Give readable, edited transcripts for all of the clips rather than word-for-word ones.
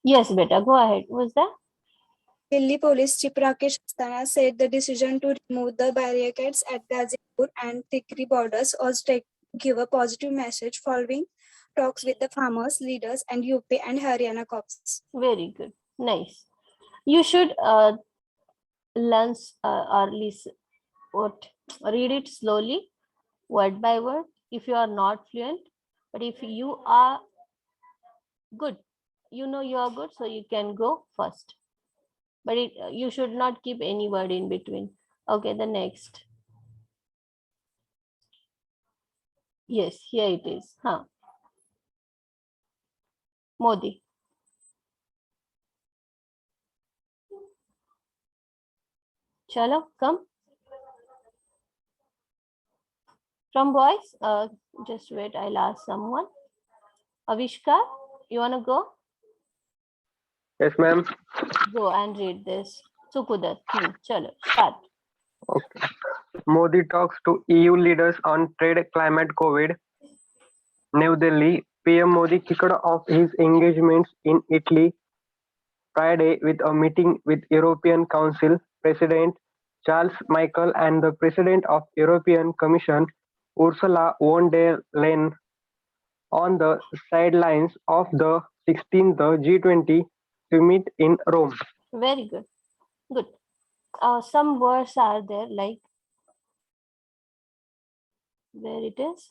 Yes, beta, go ahead. What's that? Delhi Police Chief Rakesh Asthana said the decision to remove the barricades at Gazipur and Tikri borders was taken to give a positive message following talks with the farmers, leaders, and UP and Haryana cops. Very good. Nice. You should learn or listen, read it slowly, word by word, if you are not fluent. But if you are good, you know you are good, so you can go first. But you should not keep any word in between. Okay, the next. Yes, here it is. Modi. Chalo, come. From boys, just wait, I'll ask someone. Avishkar, you want to go? Yes, ma'am. Go and read this. Sukudat, chalo, start. Okay. Modi talks to EU leaders on trade, climate, COVID. New Delhi, PM Modi kicked off his engagements in Italy Friday with a meeting with European Council President Charles Michel and the President of European Commission Ursula von der Leyen on the sidelines of the 16th G20 summit in Rome. Very good. Good. Some words are there like, where it is?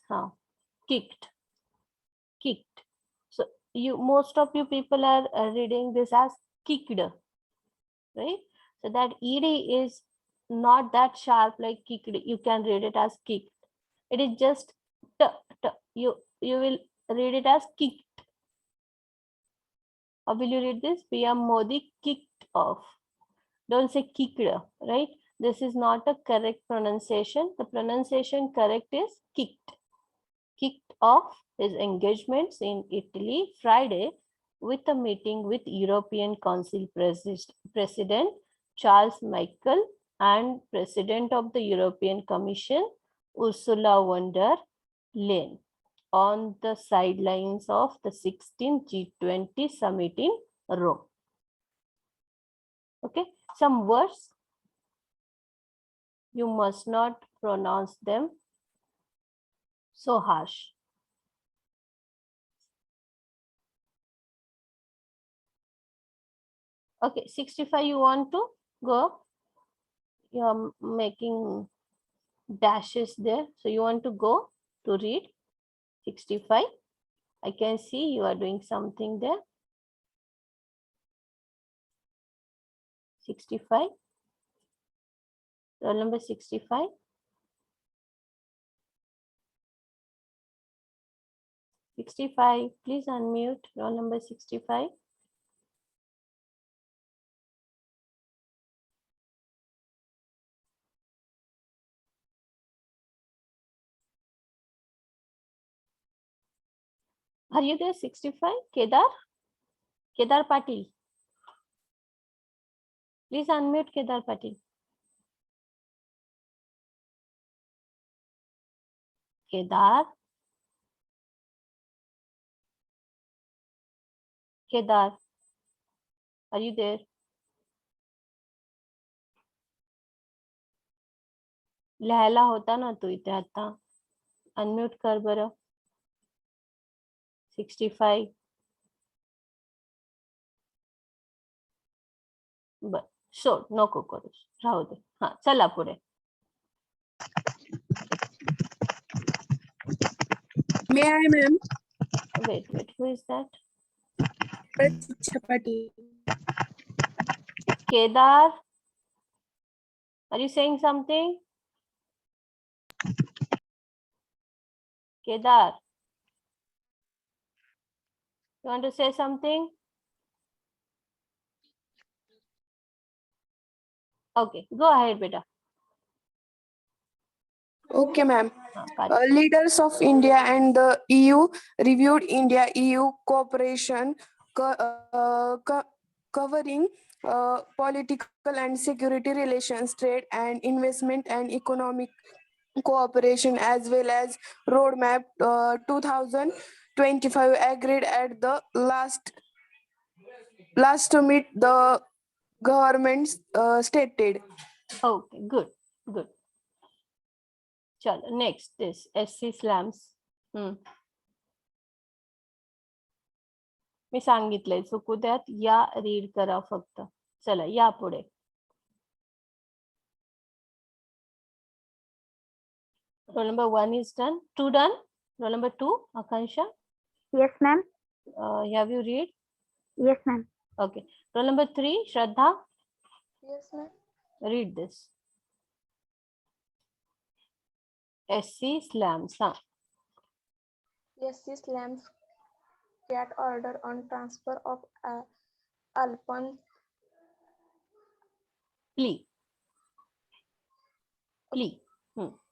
Kicked. Kicked. So most of you people are reading this as kicked, right? So that ed is not that sharp like kicked. You can read it as kicked. It is just t, t. You will read it as kicked. Or will you read this? PM Modi kicked off. Don't say kicked, right? This is not a correct pronunciation. The pronunciation correct is kicked. Kicked off his engagements in Italy Friday with a meeting with European Council President Charles Michel and President of the European Commission Ursula von der Leyen on the sidelines of the 16th G20 summit in Rome. Okay, some words, you must not pronounce them so harsh. Okay, 65 you want to go? You are making dashes there. So you want to go to read 65. I can see you are doing something there. 65. Roll number 65. 65. Please unmute. Roll number 65. Are you there? 65. Kedar? Kedar Patil. Please unmute Kedar Patil. Kedar. Kedar. Are you there? लिहायला होता ना तू इथे आता. Unmute कर बरं. 65. बर सोड नको करूस राहू दे. चला पुढे. May I, ma'am? Wait, who is that? Chapati. Kedar, are you saying something? Kedar, you want to say something? Okay, go ahead, beta. Okay, ma'am. Leaders of India and the EU reviewed India-EU cooperation covering political and security relations, trade and investment and economic cooperation, as well as roadmap 2025 agreed at the last last to meet the government's stated. Okay, good, good. चलो next this SC slams. मी सांगितलंय चुकू द्यात या read करा फक्त. चला या पुढे. Roll number 1 is done. 2 done. Roll number 2, Akansha. Yes, ma'am. Have you read? Yes, ma'am. Okay. Roll number 3, Shraddha. Yes, ma'am. Read this. SC slams. SC slams cat order on transfer of Alpine Plea. Plea.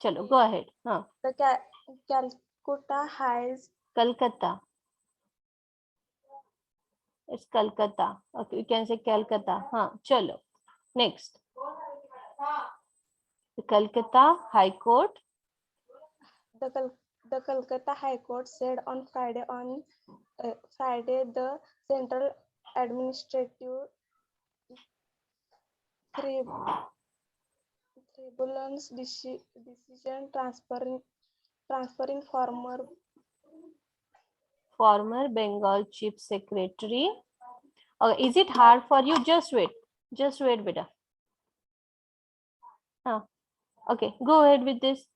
Chalo, go ahead. the Calcutta has Kolkata. It's Kolkata. Okay, you can say Calcutta. Chalo. Next. The Kolkata High Court. the Calcutta High Court said on Friday the Central Administrative Tribunal's decision transferring Former Bengal Chief Secretary. Okay, is it hard for you? Just wait. Just wait, beta. Okay, go ahead with this.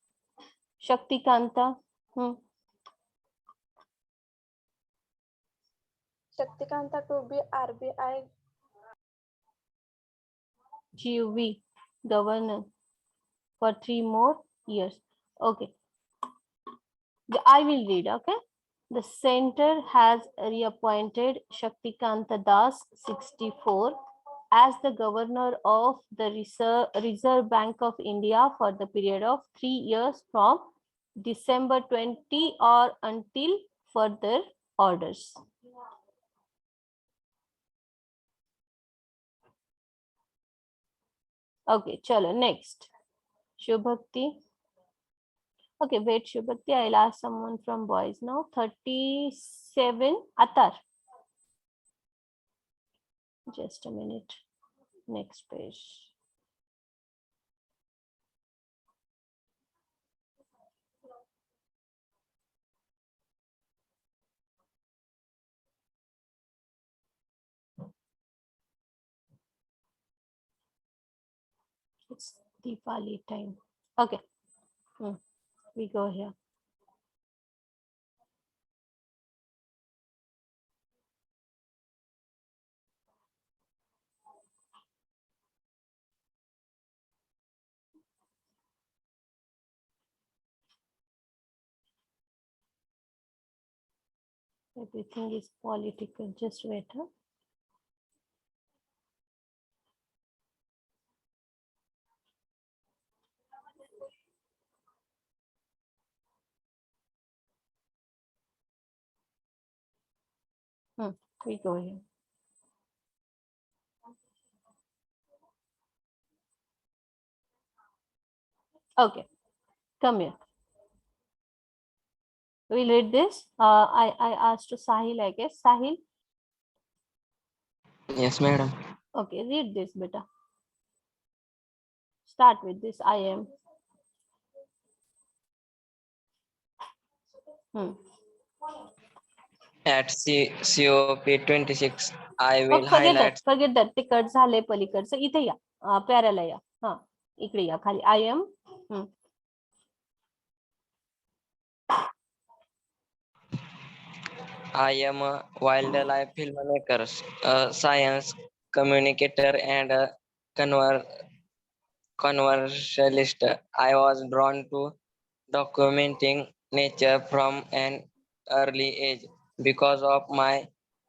Shakti Kanta. Shaktikanta to be RBI GUV governor for 3 more years. Okay. I will read, okay? The center has reappointed Shaktikanta Das, 64, as the governor of the Reserve Bank of India for the period of 3 years from December 20 or until further orders. Okay, chalo, next. Shubhakti. Okay, wait, Shubhakti, I'll ask someone from boys now. 37, Atar. Just a minute. Next page. It's Diwali time. Okay. We go here. Everything is political. Just wait. We go here. Okay, come here. We'll read this. I asked to Sahil, I guess. Sahil? Yes, madam. Okay, read this, beta. Start with this. I am. At COP26, I will Forget highlight that. ते cut झाले पलीकडचं. इथे या. प्याराला या. इकडे या खाली. I am. I am a wildlife filmmaker, a science communicator, and a conversationalist. I was drawn to documenting nature from an early age because of my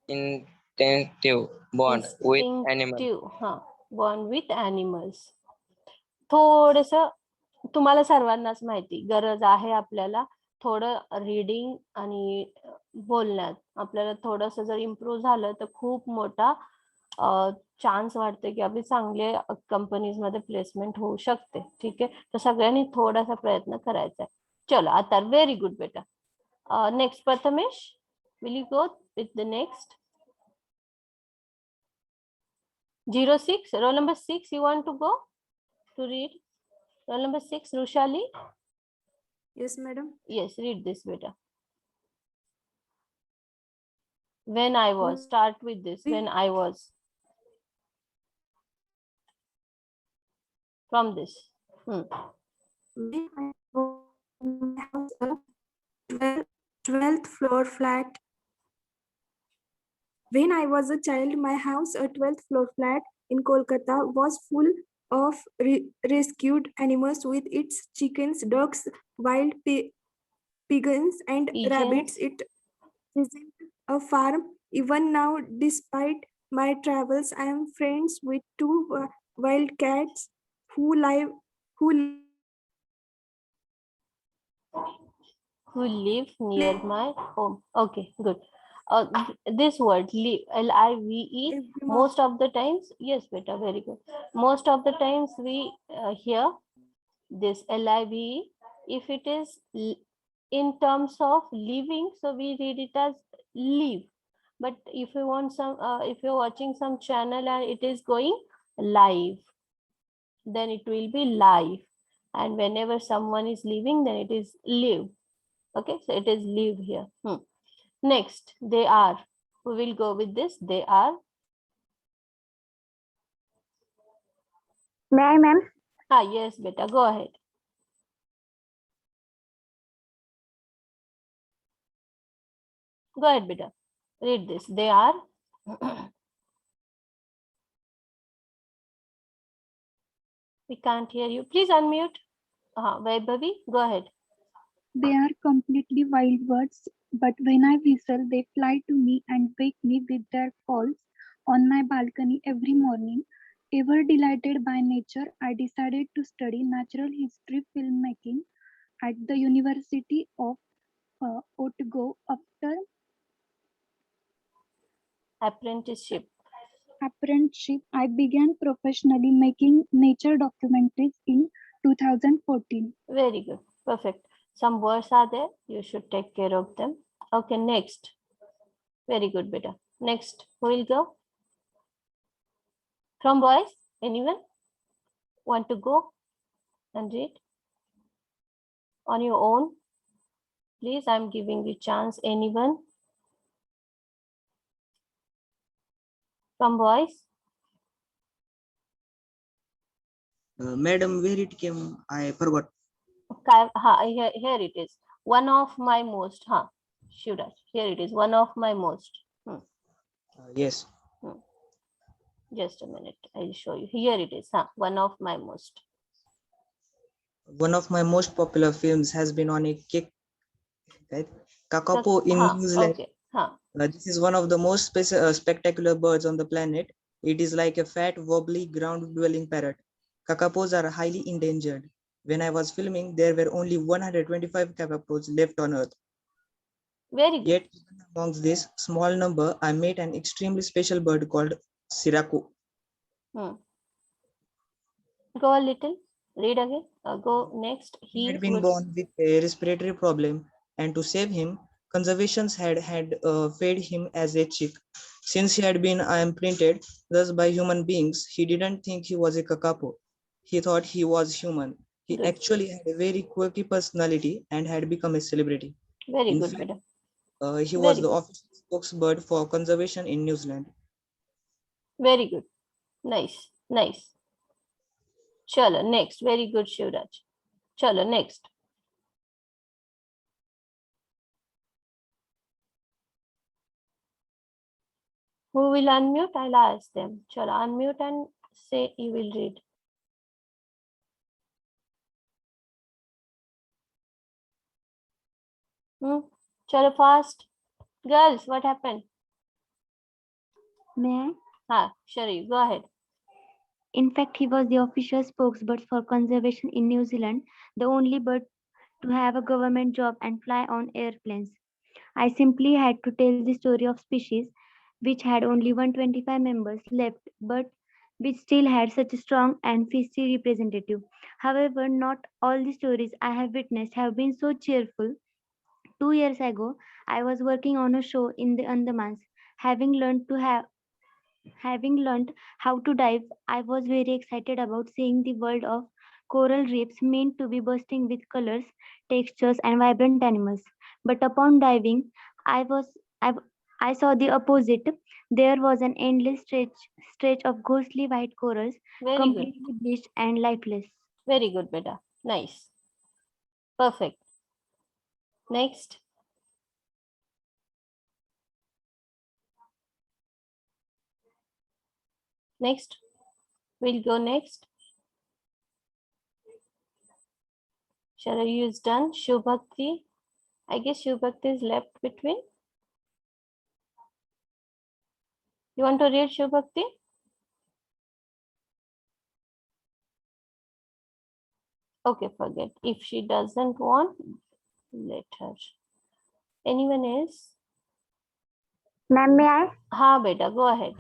instinctive bond with animals. Instinctive. Bond with animals. थोडस तुम्हाला सर्वांनाच माहिती गरज आहे आपल्याला थोडं reading आणि बोलण्यात आपल्याला थोडस जर इम्प्रूव्ह झालं तर खूप मोठा चान्स वाटते की आपली चांगले कंपनीज मध्ये प्लेसमेंट होऊ शकते. ठीक आहे, तर सगळ्यांनी थोडासा प्रयत्न करायचा आहे. चलो आता व्हेरी गुड बेटा. Next Prathamesh, will you go with the next? 06, roll number 6, you want to go to read? Roll number 6, Rushali? Yes, madam. Yes, read this, beta. When I was, start with this, when I was. From this. When I was in my house, a 12th floor flat. When I was a child, my house, a 12th floor flat in Kolkata, was full of rescued animals with its chickens, ducks, wild pigeons, and Pigeons. rabbits. It isn't a farm. Even now, despite my travels, I am friends with two wild cats who live Who live near my home. Okay, good. This word live, L-I-V-E, every most of the times, yes, beta, very good. Most of the times we hear this L-I-V-E. If it is in terms of living, so we read it as live. But if you want some, if you're watching some channel and it is going live, then it will be live. And whenever someone is living, then it is live. Okay, so it is live here. Next, they are. We will go with this. They are. May I, ma'am? Yes, beta, go ahead. Go ahead, beta. Read this. They are. We can't hear you. Please unmute. Vaibhavi, go ahead. They are completely wild birds, but when I whistle, they fly to me and wake me with their calls on my balcony every morning. Ever delighted by nature, I decided to study natural history filmmaking at the University of Otago. After Apprenticeship. I began professionally making nature documentaries in 2014. Very good. Perfect. Some words are there. You should take care of them. Okay, next. Very good, beta. Next, who will go? From boys, anyone want to go and read on your own? Please, I'm giving you chance. Anyone from boys? Madam, where it came, I forgot. Here it is. One of my most. Shivraj, here it is. One of my most. Yes. Just a minute. I'll show you. Here it is. One of my most. One of my most popular films has been on a kick. Right? Kakapo in New Zealand. Okay. This is one of the most spectacular birds on the planet. It is like a fat, wobbly, ground-dwelling parrot. Kakapos are highly endangered. When I was filming, there were only 125 kakapos left on Earth. Very good. Yet, amongst this small number, I made an extremely special bird called Siraku. Go a little. Read again. Go next. He had been born with a respiratory problem, and to save him, conservations had fed him as a chick. Since he had been imprinted thus by human beings, he didn't think he was a kakapo. He thought he was human. He actually had a very quirky personality and had become a celebrity. Very good, fact, he was the good. official spokesbird for conservation in New Zealand. Very good. Nice. Nice. Chalo, next. Very good, Shivraj. Chalo, next. Who will unmute? I'll ask them. Chalo, unmute and say you will read. Chalo, fast. Girls, what happened? May I? Shari, go ahead. In fact, he was the official spokesbird for conservation in New Zealand, the only bird to have a government job and fly on airplanes. I simply had to tell the story of species which had only 125 members left, but which still had such a strong and feisty representative. However, not all the stories I have witnessed have been so cheerful. 2 years ago, I was working on a show in the Andamans, having learned to have Having learned how to dive, I was very excited about seeing the world of coral reefs meant to be bursting with colors, textures, and vibrant animals. But upon diving, I was I, I saw the opposite. There was an endless stretch of ghostly white corals, Very good. completely bleached and lifeless. Very good, beta. Nice. Perfect. Next. Next. We'll go next. Sharayu is done. Shubhakti. I guess Shubhakti is left between. You want to read Shubhakti? Okay, forget. If she doesn't want, let her. Anyone else? Ma'am, may I? Ha, beta, go ahead.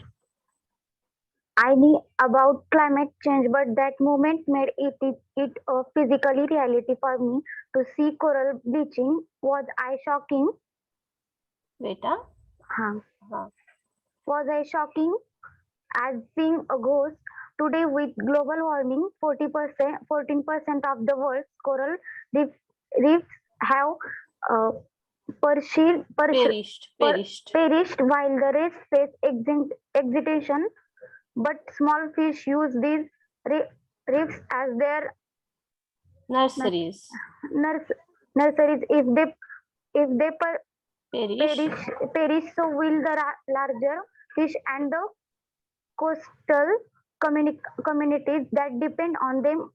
I knew about climate change, but that moment made it a physically reality for me. To see coral bleaching was eye shocking. Beta. Huh. Ha. Was eye shocking as seeing a ghost. Today, with global warming, 14% of the world's coral reefs have uh, Perished. perished, while the rest face extinction. But small fish use these reefs as their Nurseries. nurseries. If they Perish. perish, so will the larger fish and the coastal communities that depend on them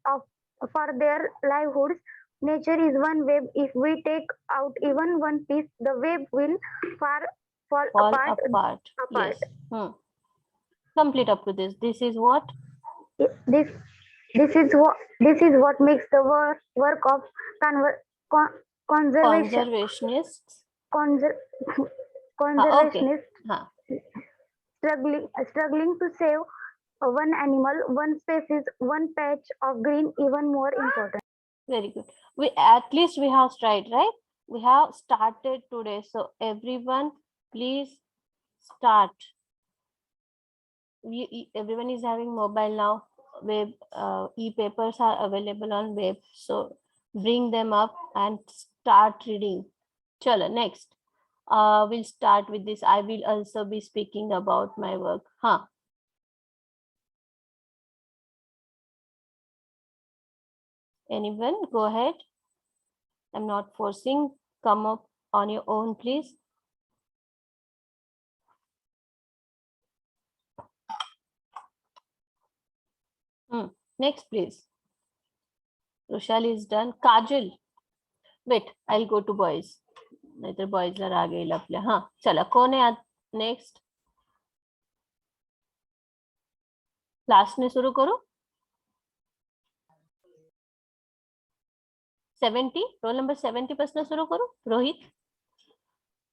for their livelihoods. Nature is one web. If we take out even one piece, the web will fall apart. Yes. Complete up to this. This is what? This this is what makes the work of Conservationists. Conservationists Ha. struggling to save one animal, one species, one patch of green even more important. Very good. We at least we have tried, right? We have started today. So everyone, please start. Everyone is having mobile now. Web e-papers are available on web. So bring them up and start reading. Chala, next. We'll start with this. I will also be speaking about my work. Anyone? Go ahead. I'm not forcing. Come up on your own, please. Next, please. Roshali is done. Kajal. Wait, I'll go to boys. नाहीतर बॉईजला राग येईल आपल्या. हा चला, कोण आहे next? लास्टने सुरू करू. 70, रोल नंबर 70 पासून सुरू करू. रोहित,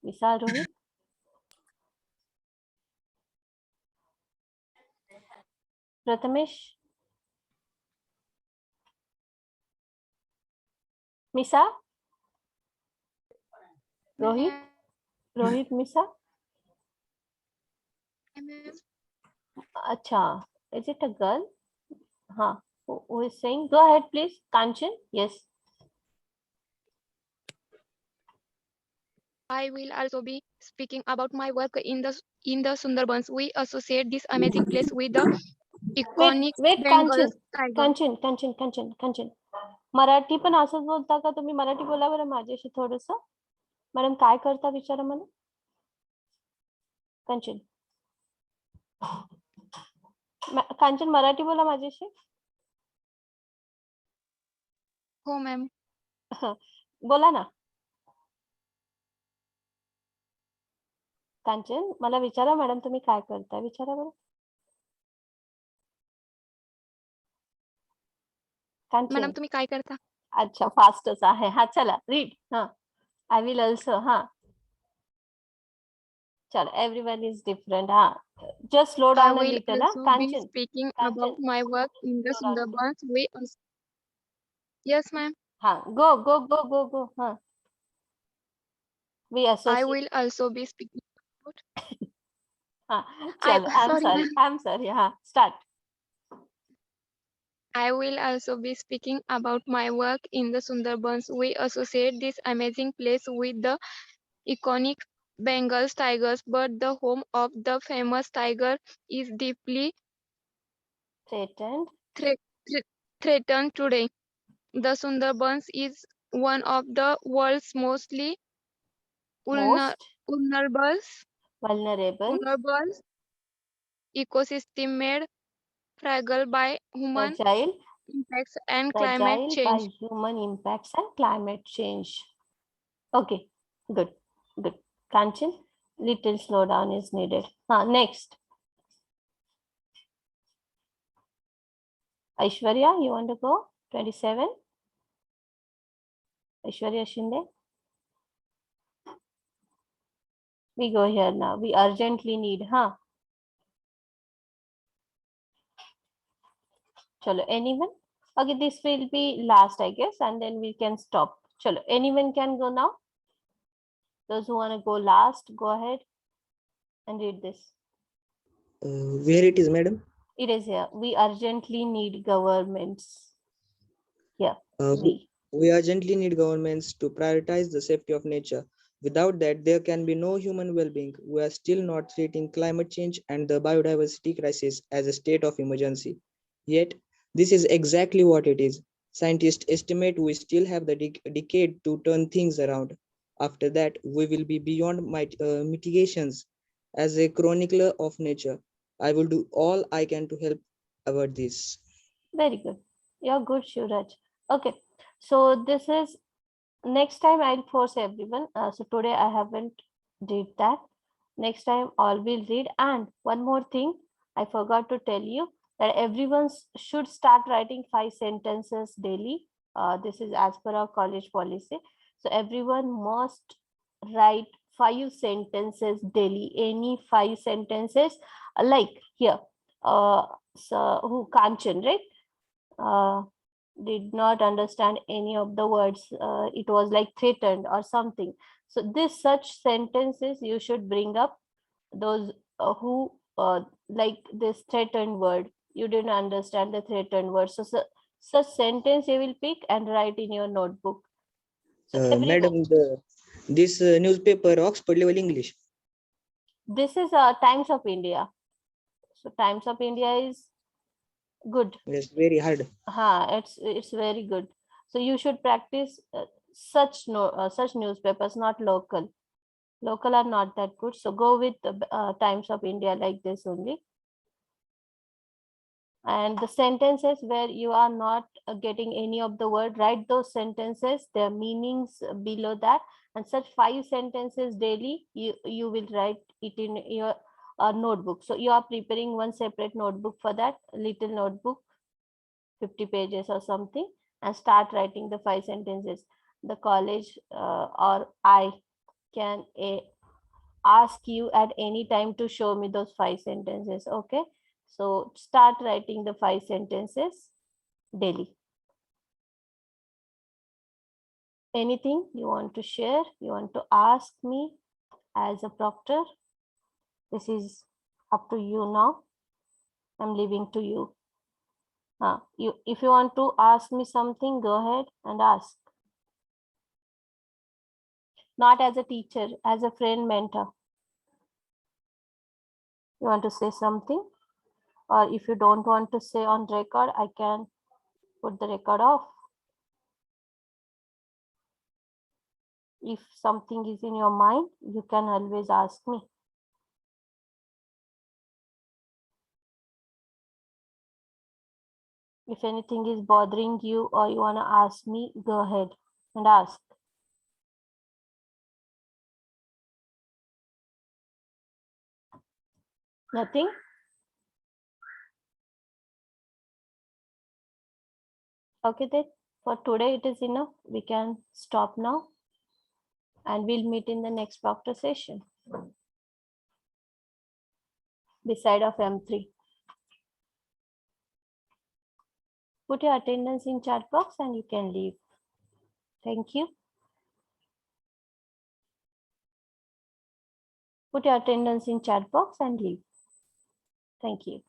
विशाल, रोहित. प्रथमेश, मिसा, रोहित, मिसा. अच्छा, is it a girl? Who is saying? Go ahead, please. Kanchan, yes. I will also be speaking about my work in the Sundarbans. We associate this amazing place with the iconic Bengal tiger. Kanchan. Marathi पण असंच बोलता का तुम्ही? मराठी बोला बरं माझ्याशी थोडस. Madam काय करता विचारा मला. कांचन मराठी बोला माझ्याशी. हो मॅम. बोला ना. कांचन मला विचारा मॅडम तुम्ही काय करता विचारा बरं. मॅडम तुम्ही काय करता? अच्छा, फास्टच आहे. हा चला रीड. I will also. चला, everyone is different. Just slow down a little. Kanchan, speaking about my work in the Sundarbans. Yes ma'am. Go. We associate. I will also be speaking about Chalo, I'm sorry. sorry. Start. I will also be speaking about my work in the Sundarbans. We associate this amazing place with the iconic Bengal tigers, but the home of the famous tiger is deeply Threatened. thre- thre- threatened today. The Sundarbans is one of the world's mostly Most vulnerable vulnerable. ecosystem made fragile by human Fragile. impacts and climate Fragile by change. human impacts and climate change. Okay, good. Kanchan, little slowdown is needed. Next. Aishwarya, you want to go? 27. Aishwarya Shinde. We go here now. We urgently need, Chalo, anyone? Okay, this will be last, I guess, and then we can stop. Chalo, anyone can go now? Those who want to go last, go ahead and read this. Where it is, madam? It is here. We urgently need governments. Yeah. We urgently need governments to prioritize the safety of nature. Without that, there can be no human well-being. We are still not treating climate change and the biodiversity crisis as a state of emergency. Yet, this is exactly what it is. Scientists estimate we still have the decade to turn things around. After that, we will be beyond mitigations. As a chronicler of nature, I will do all I can to help about this. Very good. You're good, Shuraj. Okay. So this is next time I'll force everyone. So today I haven't did that. Next time all will read. And one more thing, I forgot to tell you that everyone should start writing 5 sentences daily. This is as per our college policy. So everyone must write 5 sentences daily. Any 5 sentences, like here. So who Kanchan, right? Did not understand any of the words. It was like threatened or something. So this such sentences you should bring up. Those who like this threatened word, you didn't understand the threatened word. So such sentence you will pick and write in your notebook. So Madam, this newspaper Oxford Level English. This is Times of India. So Times of India is good. Yes, very hard. It's very good. So you should practice such newspapers, not local. Local are not that good. So go with the Times of India like this only. And the sentences where you are not getting any of the word, write those sentences, their meanings below that, and such 5 sentences daily, you will write it in your notebook. So you are preparing one separate notebook for that, little notebook, 50 pages or something, and start writing the 5 sentences. The college or I can ask you at any time to show me those 5 sentences. Okay, so start writing the 5 sentences daily. Anything you want to share, you want to ask me as a proctor? This is up to you now. I'm leaving to you. If you want to ask me something, go ahead and ask. Not as a teacher, as a friend, mentor. You want to say something? Or if you don't want to say on record, I can put the record off. If something is in your mind, you can always ask me. If anything is bothering you or you want to ask me, go ahead and ask. Nothing? Okay, then for today it is enough. We can stop now and we'll meet in the next proctor session beside of M3. Put your attendance in chat box and you can leave. Thank you. Put your attendance in chat box and leave. Thank you.